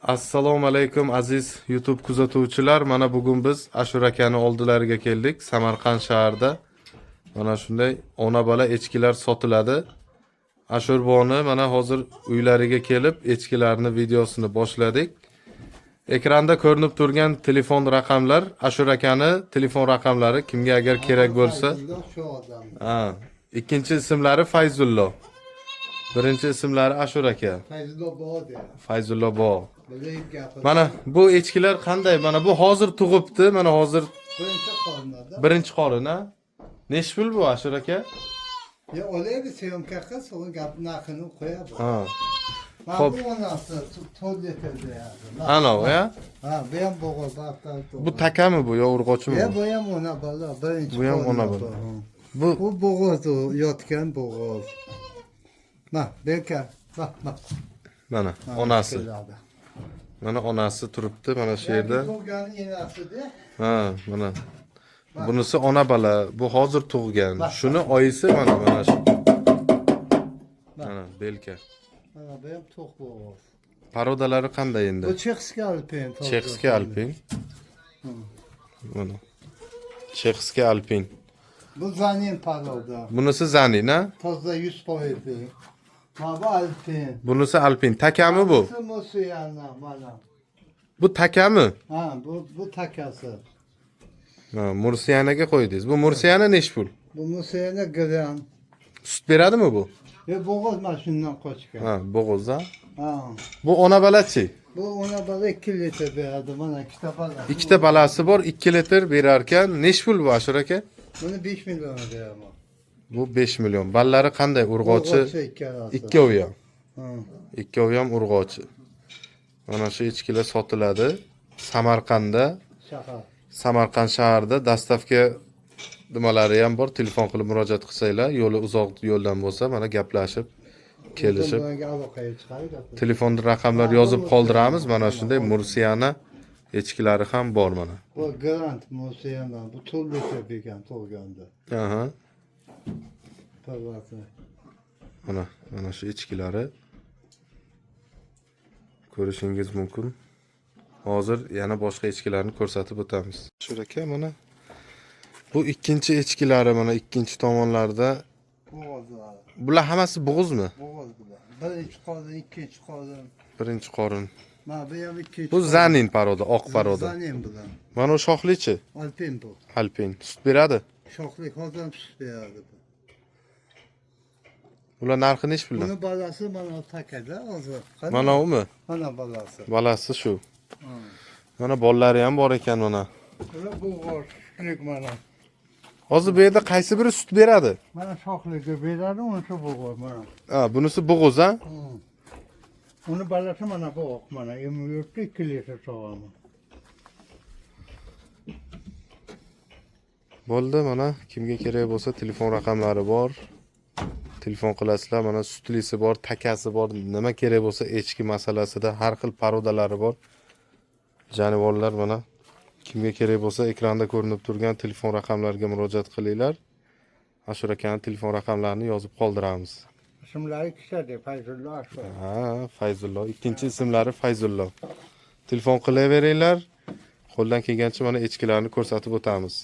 Assalomu alaykum aziz YouTube kuzatuvchilar. Mana bugun biz Ashur akani oldilariga keldik. Samarqand shahrida mana shunday ona bola echkilar sotiladi. Ashur boni mana hozir uylariga kelib echkilarni videosini boshladik. Ekranda ko'rinib turgan telefon raqamlar Ashur akani telefon raqamlari kimga agar kerak bo'lsa. Ikkinchi ismlari Fayzullo. Birinchi ismlari Ashur aka. Fayzullo bo. Mana bu echkilar qanday? Mana bu hozir tug'ibdi. Mana hozir birinchi qorin, ha? Nechi pul bu Ashur aka? Ya olaydi syomka qilib, so'ng gap narxini qo'yadi. Ha. Xo'p. Bu onasi to'ldirdi ya. Ana, ya? Ha, bu ham bo'g'oz baqtar. Bu takami bu yo urg'ochimi? Ya bu ham ona bola, birinchi. Bu ham ona bola. Bu bo'g'oz yotgan bo'g'oz. Belka. Mana onasi. Mana onasi turibdi mana shu yerda. Ha, mana. Bunisi ona bola, bu hozir tug'gan. Shuni oyisi mana shu. Mana belka. Mana bu ham to'q bo'g'oz. Parodalari qanday endi? Bu Chexski alpin. Chexski alpin. Mana. Chexski alpin. Bu zanin paroda. Bunisi zanin, ha? Toza 100%. Bu alpin. Bunisi alpin. Takami bu? Bu mana. Bu takami? Ha, bu takası. Ha, Mursiyanaga qo'ydingiz. Bu Mursiyana nechi pul? Bu Musayana gram. Sut beradimi bu? Ve bo'g'oz mashindan qochgan. Ha, bo'g'oz, ha? Ha. Bu ona balachi. Bu ona bola 2 litr beradi. Mana ikkita bola. Ikkita balasi bor, 2 litr berar ekan. Nechi pul bu Ashur aka? Buni 5 million beraman. Bu 5 million. Ballari qanday? Urg'ochi. Ikkovi ham. Ha. Ikkovi ham urg'ochi. Mana shu echkilar sotiladi. Samarqandda. Shahar. Samarqand shahrida dastavka nimalari ham bor. Telefon qilib murojaat qilsanglar, yo'li uzoq yo'ldan bo'lsa, mana gaplashib, kelishib. Telefon raqamlar yozib qoldiramiz. Mana shunday Mursiyana echkilari ham bor mana. Bu Grant Musayana. Bu to'ldirib bergan tug'ganda. Aha. Parvati. Mana shu echkilari ko'rishingiz mumkin. Hozir yana boshqa echkilarni ko'rsatib o'tamiz. Ashur aka mana bu ikkinchi echkilari mana ikkinchi tomonlarda. Bo'g'ozlar. Bular hammasi bo'g'ozmi? Bo'g'oz bular. Birinchi qorin, ikkinchi qorin. Birinchi qorin. Mana bu ham ikkinchi. Bu zanin paroda, oq paroda. Zanin bular. Mana u shoxlichi? Alpin bu. Alpin. Sut beradi? Shoxlik hozir ham sut beradi bu. Bular narxi nechi puldan? Buni balasi mana takada hozir. Mana umi? Mana balasi. Balasi shu. Mana bolalari ham bor ekan mana. Bu bo'g'oz, shunday mana. Hozir bu yerda qaysi biri sut beradi? Mana shoxligi beradi, unisi bo'g'oz mana. Ha, bunisi bo'g'oz, ha? Uni balasi mana bu oq mana. Emib yuribdi 2 litr sog'aman. Bo'ldi, mana kimga kerak bo'lsa telefon raqamlari bor. Telefon qilasizlar, mana sutlisi bor, takasi bor, nima kerak bo'lsa echki masalasida har xil parodalari bor. Jonivorlar mana kimga kerak bo'lsa ekranda ko'rinib turgan telefon raqamlariga murojaat qilinglar. Ashur akaning telefon raqamlarini yozib qoldiramiz. Ismlari kishada Fayzullo Ashur. Ha, Fayzullo. Ikkinchi ismlari Fayzullo. Telefon qilaveringlar. Qo'ldan kelgancha mana echkilarni ko'rsatib o'tamiz.